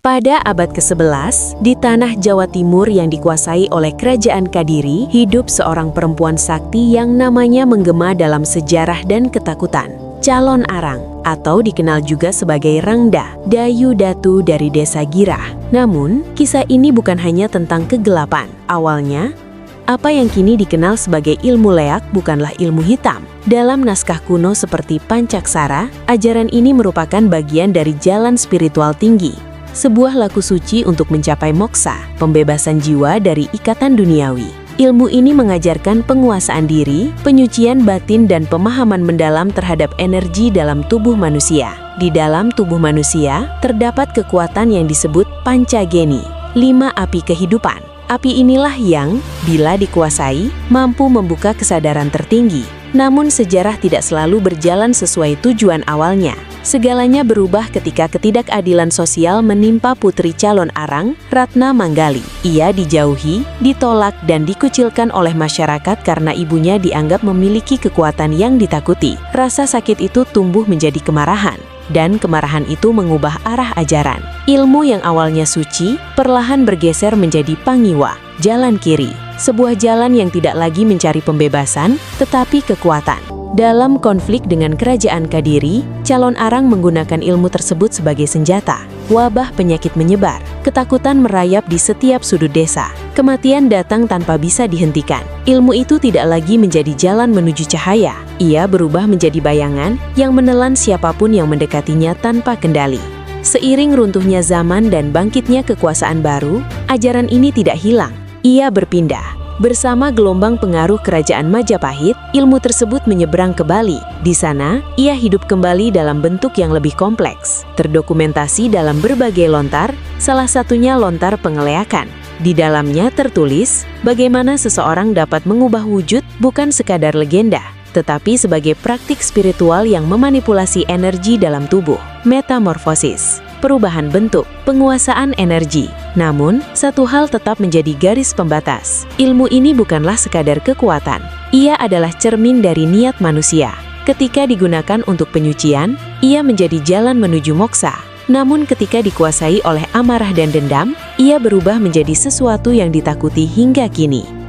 Pada abad ke-11, di tanah Jawa Timur yang dikuasai oleh Kerajaan Kadiri, hidup seorang perempuan sakti yang namanya menggema dalam sejarah dan ketakutan. Calon Arang, atau dikenal juga sebagai Rangda, Dayu Datu dari desa Girah. Namun, kisah ini bukan hanya tentang kegelapan. Awalnya, apa yang kini dikenal sebagai ilmu leak bukanlah ilmu hitam. Dalam naskah kuno seperti Pancaksara, ajaran ini merupakan bagian dari jalan spiritual tinggi. Sebuah laku suci untuk mencapai moksa, pembebasan jiwa dari ikatan duniawi. Ilmu ini mengajarkan penguasaan diri, penyucian batin dan pemahaman mendalam terhadap energi dalam tubuh manusia. Di dalam tubuh manusia, terdapat kekuatan yang disebut Pancageni, 5 api kehidupan. Api inilah yang, bila dikuasai, mampu membuka kesadaran tertinggi. Namun sejarah tidak selalu berjalan sesuai tujuan awalnya. Segalanya berubah ketika ketidakadilan sosial menimpa putri calon Arang, Ratna Manggali. Ia dijauhi, ditolak, dan dikucilkan oleh masyarakat karena ibunya dianggap memiliki kekuatan yang ditakuti. Rasa sakit itu tumbuh menjadi kemarahan, dan kemarahan itu mengubah arah ajaran. Ilmu yang awalnya suci, perlahan bergeser menjadi Pangiwa, jalan kiri. Sebuah jalan yang tidak lagi mencari pembebasan, tetapi kekuatan. Dalam konflik dengan Kerajaan Kadiri, calon Arang menggunakan ilmu tersebut sebagai senjata. Wabah penyakit menyebar, ketakutan merayap di setiap sudut desa. Kematian datang tanpa bisa dihentikan. Ilmu itu tidak lagi menjadi jalan menuju cahaya. Ia berubah menjadi bayangan yang menelan siapapun yang mendekatinya tanpa kendali. Seiring runtuhnya zaman dan bangkitnya kekuasaan baru, ajaran ini tidak hilang. Ia berpindah. Bersama gelombang pengaruh Kerajaan Majapahit, ilmu tersebut menyeberang ke Bali. Di sana, ia hidup kembali dalam bentuk yang lebih kompleks, terdokumentasi dalam berbagai lontar, salah satunya lontar pengeleakan. Di dalamnya tertulis, bagaimana seseorang dapat mengubah wujud bukan sekadar legenda, tetapi sebagai praktik spiritual yang memanipulasi energi dalam tubuh. Metamorfosis, perubahan bentuk, penguasaan energi. Namun, satu hal tetap menjadi garis pembatas. Ilmu ini bukanlah sekadar kekuatan. Ia adalah cermin dari niat manusia. Ketika digunakan untuk penyucian, ia menjadi jalan menuju moksa. Namun ketika dikuasai oleh amarah dan dendam, ia berubah menjadi sesuatu yang ditakuti hingga kini.